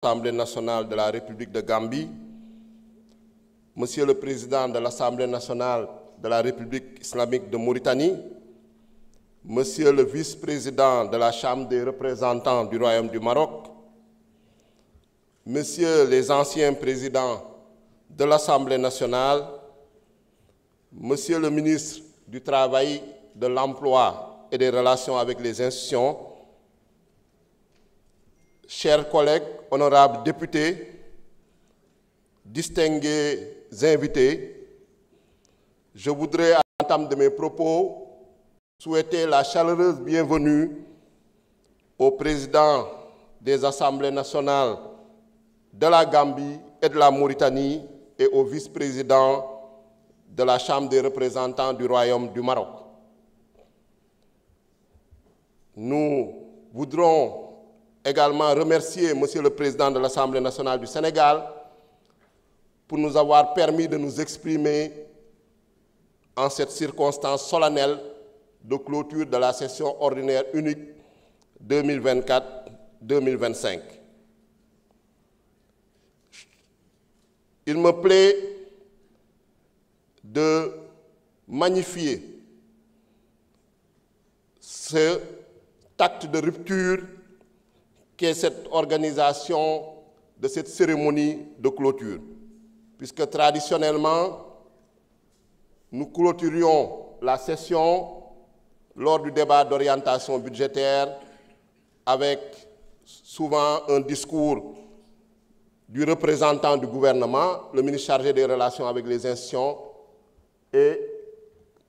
l'Assemblée nationale de la République de Gambie, Monsieur le Président de l'Assemblée nationale de la République islamique de Mauritanie, Monsieur le Vice-président de la Chambre des représentants du Royaume du Maroc, Messieurs les anciens présidents de l'Assemblée nationale, Monsieur le ministre du Travail, de l'Emploi et des Relations avec les institutions, chers collègues, honorables députés, distingués invités, je voudrais, à l'entame de mes propos, souhaiter la chaleureuse bienvenue au président des Assemblées nationales de la Gambie et de la Mauritanie et au vice-président de la Chambre des représentants du Royaume du Maroc. Nous voudrons également remercier Monsieur le Président de l'Assemblée nationale du Sénégal pour nous avoir permis de nous exprimer en cette circonstance solennelle de clôture de la session ordinaire unique 2024-2025. Il me plaît de magnifier ce acte de rupture qu'est cette organisation de cette cérémonie de clôture, puisque traditionnellement, nous clôturions la session lors du débat d'orientation budgétaire avec souvent un discours du représentant du gouvernement, le ministre chargé des relations avec les institutions, et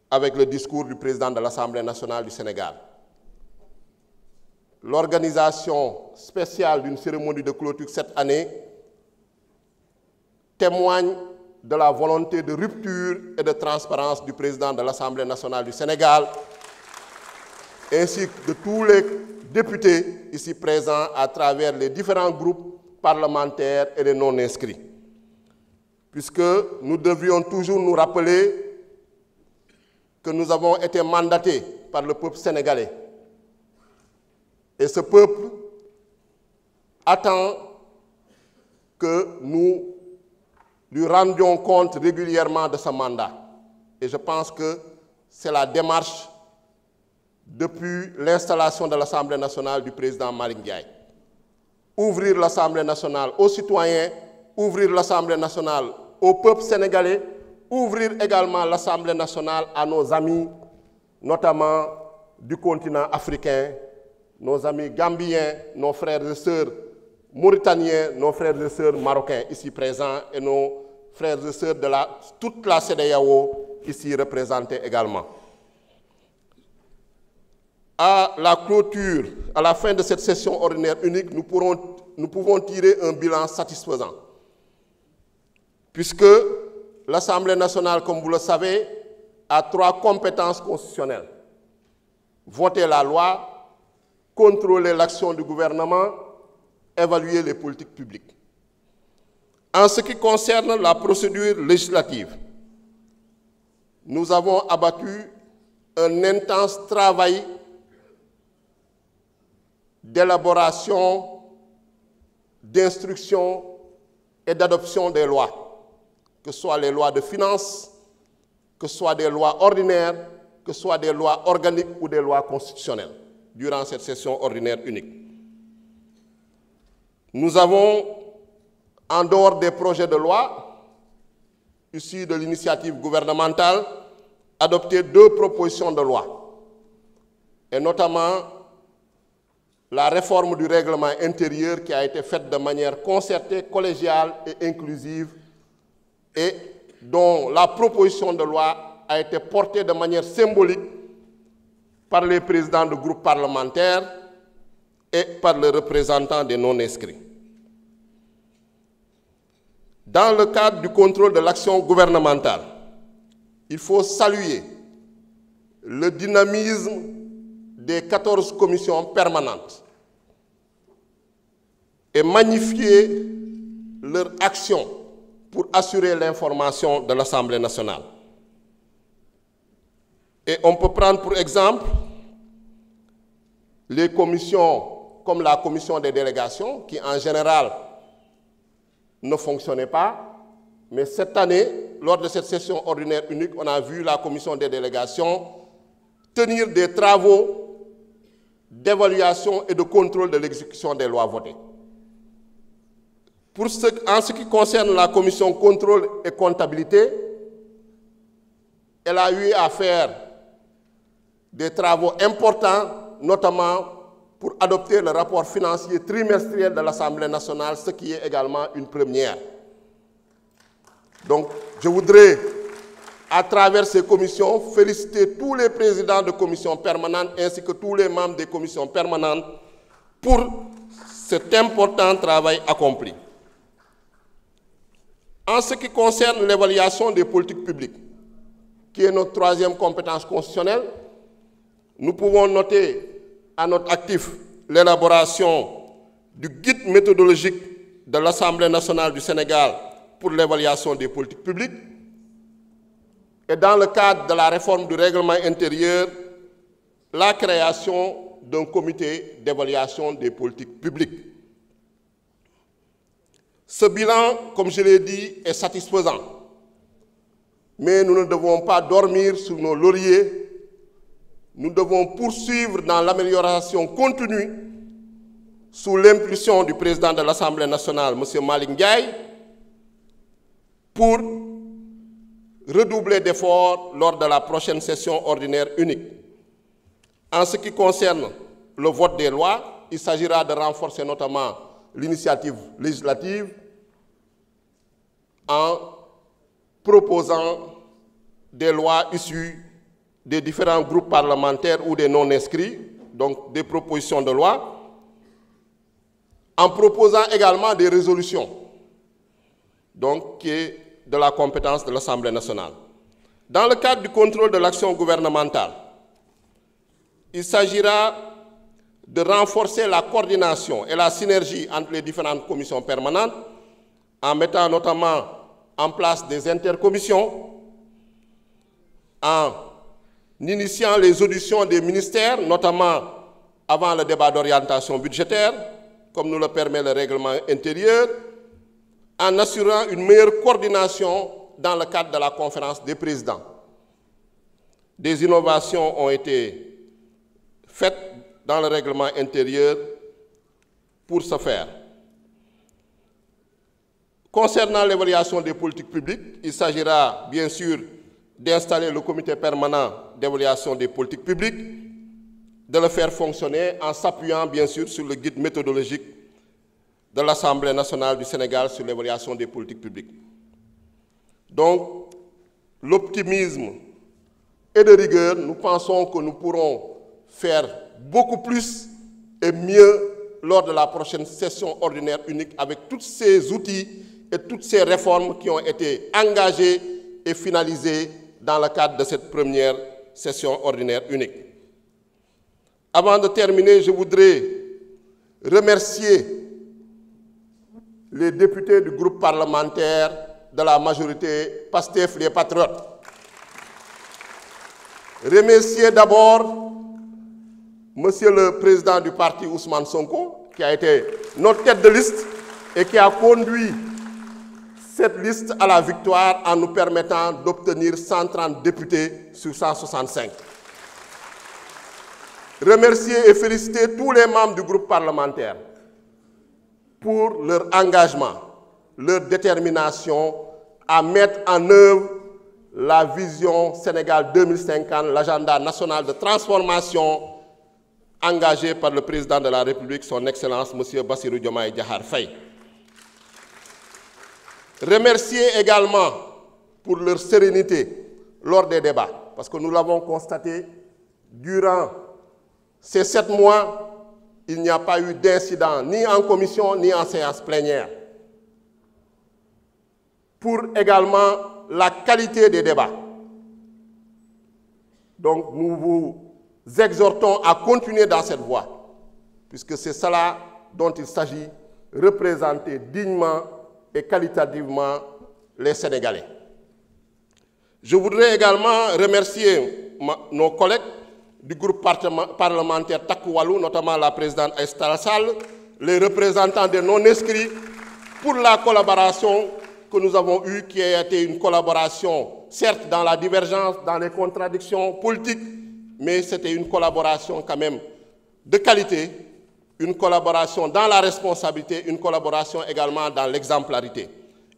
avec le discours du président de l'Assemblée nationale du Sénégal. L'organisation spéciale d'une cérémonie de clôture cette année témoigne de la volonté de rupture et de transparence du président de l'Assemblée nationale du Sénégal, ainsi que de tous les députés ici présents à travers les différents groupes parlementaires et les non-inscrits. Puisque nous devions toujours nous rappeler que nous avons été mandatés par le peuple sénégalais. Et ce peuple attend que nous lui rendions compte régulièrement de ce mandat. Et je pense que c'est la démarche depuis l'installation de l'Assemblée nationale du président Malick Ndiaye. Ouvrir l'Assemblée nationale aux citoyens, ouvrir l'Assemblée nationale au peuple sénégalais, ouvrir également l'Assemblée nationale à nos amis, notamment du continent africain, nos amis gambiens, nos frères et sœurs mauritaniens, nos frères et sœurs marocains ici présents et nos frères et sœurs de toute la CEDEAO ici représentés également. À la clôture, à la fin de cette session ordinaire unique, nous pouvons tirer un bilan satisfaisant, puisque l'Assemblée nationale, comme vous le savez, a 3 compétences constitutionnelles. Voter la loi, contrôler l'action du gouvernement, évaluer les politiques publiques. En ce qui concerne la procédure législative, nous avons abattu un intense travail d'élaboration, d'instruction et d'adoption des lois, que ce soit les lois de finances, que ce soit des lois ordinaires, que ce soit des lois organiques ou des lois constitutionnelles, durant cette session ordinaire unique. Nous avons, en dehors des projets de loi, issus de l'initiative gouvernementale, adopté 2 propositions de loi, et notamment la réforme du règlement intérieur qui a été faite de manière concertée, collégiale et inclusive, et dont la proposition de loi a été portée de manière symbolique par les présidents de groupes parlementaires et par les représentants des non-inscrits. Dans le cadre du contrôle de l'action gouvernementale, il faut saluer le dynamisme des 14 commissions permanentes et magnifier leur action pour assurer l'information de l'Assemblée nationale. Et on peut prendre pour exemple les commissions comme la commission des délégations, qui en général ne fonctionnait pas. Mais cette année, lors de cette session ordinaire unique, on a vu la commission des délégations tenir des travaux d'évaluation et de contrôle de l'exécution des lois votées. En ce qui concerne la commission contrôle et comptabilité, elle a eu à faire des travaux importants, notamment pour adopter le rapport financier trimestriel de l'Assemblée nationale, ce qui est également une première. Donc, je voudrais, à travers ces commissions, féliciter tous les présidents de commissions permanentes ainsi que tous les membres des commissions permanentes pour cet important travail accompli. En ce qui concerne l'évaluation des politiques publiques, qui est notre troisième compétence constitutionnelle, nous pouvons noter à notre actif l'élaboration du guide méthodologique de l'Assemblée nationale du Sénégal pour l'évaluation des politiques publiques. Et dans le cadre de la réforme du règlement intérieur, la création d'un comité d'évaluation des politiques publiques. Ce bilan, comme je l'ai dit, est satisfaisant. Mais nous ne devons pas dormir sur nos lauriers. Nous devons poursuivre dans l'amélioration continue sous l'impulsion du président de l'Assemblée nationale, M. Malick Ndiaye, pour redoubler d'efforts lors de la prochaine session ordinaire unique. En ce qui concerne le vote des lois, il s'agira de renforcer notamment l'initiative législative en proposant des lois issues des différents groupes parlementaires ou des non-inscrits, donc des propositions de loi, en proposant également des résolutions, donc qui est de la compétence de l'Assemblée nationale. Dans le cadre du contrôle de l'action gouvernementale, il s'agira de renforcer la coordination et la synergie entre les différentes commissions permanentes, en mettant notamment en place des intercommissions, en initiant les auditions des ministères, notamment avant le débat d'orientation budgétaire, comme nous le permet le règlement intérieur, en assurant une meilleure coordination dans le cadre de la conférence des présidents. Des innovations ont été faites dans le règlement intérieur pour ce faire. Concernant l'évaluation des politiques publiques, il s'agira bien sûr d'installer le comité permanent d'évaluation des politiques publiques, de le faire fonctionner en s'appuyant bien sûr sur le guide méthodologique de l'Assemblée nationale du Sénégal sur l'évaluation des politiques publiques. Donc, l'optimisme et de rigueur, nous pensons que nous pourrons faire beaucoup plus et mieux lors de la prochaine session ordinaire unique avec tous ces outils et toutes ces réformes qui ont été engagées et finalisées dans le cadre de cette première session ordinaire unique. Avant de terminer, je voudrais remercier les députés du groupe parlementaire de la majorité PASTEF, les Patriotes. Remercier d'abord Monsieur le Président du parti Ousmane Sonko, qui a été notre tête de liste et qui a conduit cette liste à la victoire en nous permettant d'obtenir 130 députés sur 165. Remercier et féliciter tous les membres du groupe parlementaire pour leur engagement, leur détermination à mettre en œuvre la vision Sénégal 2050, l'agenda national de transformation engagé par le président de la République, son Excellence M. Bassirou Diomaye Diakhar Faye. Remercier également pour leur sérénité lors des débats, parce que nous l'avons constaté, durant ces 7 mois, il n'y a pas eu d'incident ni en commission ni en séance plénière. Pour également la qualité des débats. Donc nous vous exhortons à continuer dans cette voie, puisque c'est cela dont il s'agit, représenter dignement et qualitativement les Sénégalais. Je voudrais également remercier nos collègues du groupe parlementaire Takku Wallu, notamment la présidente Aïssata Tall Sall, les représentants des non-inscrits pour la collaboration que nous avons eue, qui a été une collaboration, certes dans la divergence, dans les contradictions politiques, mais c'était une collaboration quand même de qualité, une collaboration dans la responsabilité, une collaboration également dans l'exemplarité.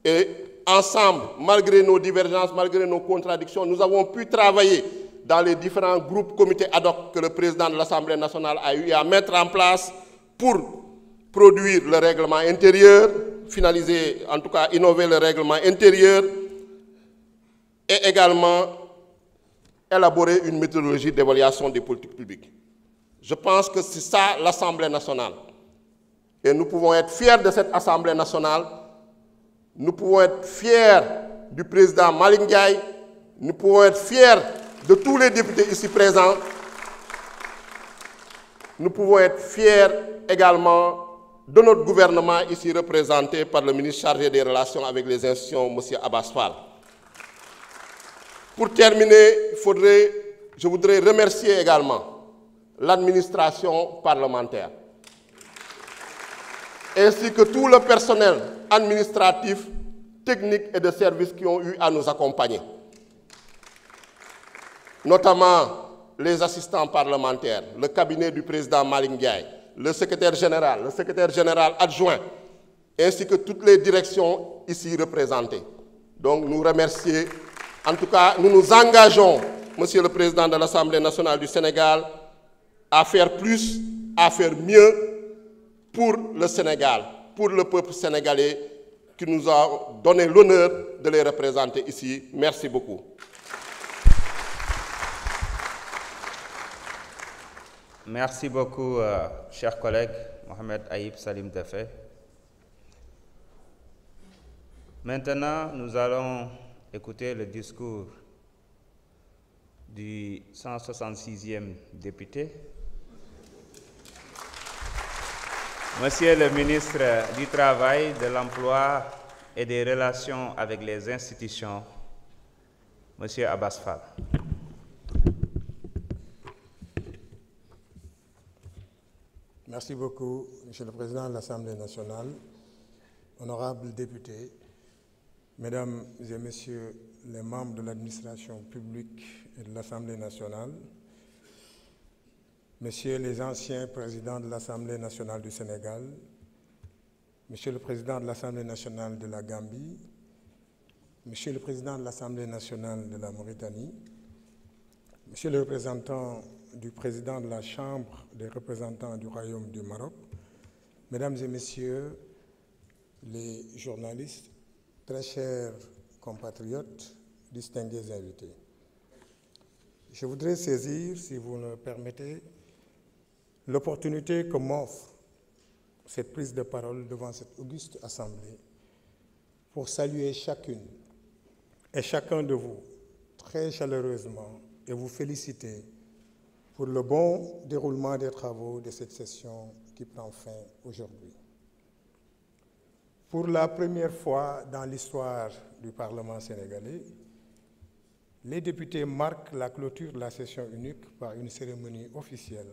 Et ensemble, malgré nos divergences, malgré nos contradictions, nous avons pu travailler dans les différents groupes, comités ad hoc que le président de l'Assemblée nationale a eu à mettre en place pour produire le règlement intérieur, finaliser, en tout cas innover le règlement intérieur, et également élaborer une méthodologie d'évaluation des politiques publiques. Je pense que c'est ça l'Assemblée nationale. Et nous pouvons être fiers de cette Assemblée nationale. Nous pouvons être fiers du président Malick Ndiaye. Nous pouvons être fiers de tous les députés ici présents. Nous pouvons être fiers également de notre gouvernement ici représenté par le ministre chargé des relations avec les institutions, M. Abbas Fall. Pour terminer, je voudrais remercier également l'administration parlementaire, ainsi que tout le personnel administratif, technique et de service qui ont eu à nous accompagner, notamment les assistants parlementaires, le cabinet du président Malick Ndiaye, le secrétaire général adjoint, ainsi que toutes les directions ici représentées. Donc nous remercier, en tout cas nous nous engageons, Monsieur le Président de l'Assemblée nationale du Sénégal, à faire plus, à faire mieux pour le Sénégal, pour le peuple sénégalais qui nous a donné l'honneur de les représenter ici. Merci beaucoup. Merci beaucoup, cher collègue Mohamed Aïb Salim Teffé. Maintenant, nous allons écouter le discours du 166e député, Monsieur le ministre du Travail, de l'Emploi et des Relations avec les institutions, Monsieur Abbas Fall. Merci beaucoup, Monsieur le Président de l'Assemblée nationale, honorables députés, Mesdames et Messieurs les membres de l'administration publique et de l'Assemblée nationale, Messieurs les anciens présidents de l'Assemblée nationale du Sénégal, Monsieur le Président de l'Assemblée nationale de la Gambie, Monsieur le Président de l'Assemblée nationale de la Mauritanie, Monsieur le représentant du Président de la Chambre des représentants du Royaume du Maroc, Mesdames et Messieurs les journalistes, très chers compatriotes, distingués invités. Je voudrais saisir, si vous le permettez, l'opportunité que m'offre cette prise de parole devant cette auguste assemblée pour saluer chacune et chacun de vous très chaleureusement et vous féliciter pour le bon déroulement des travaux de cette session qui prend fin aujourd'hui. Pour la première fois dans l'histoire du Parlement sénégalais, les députés marquent la clôture de la session unique par une cérémonie officielle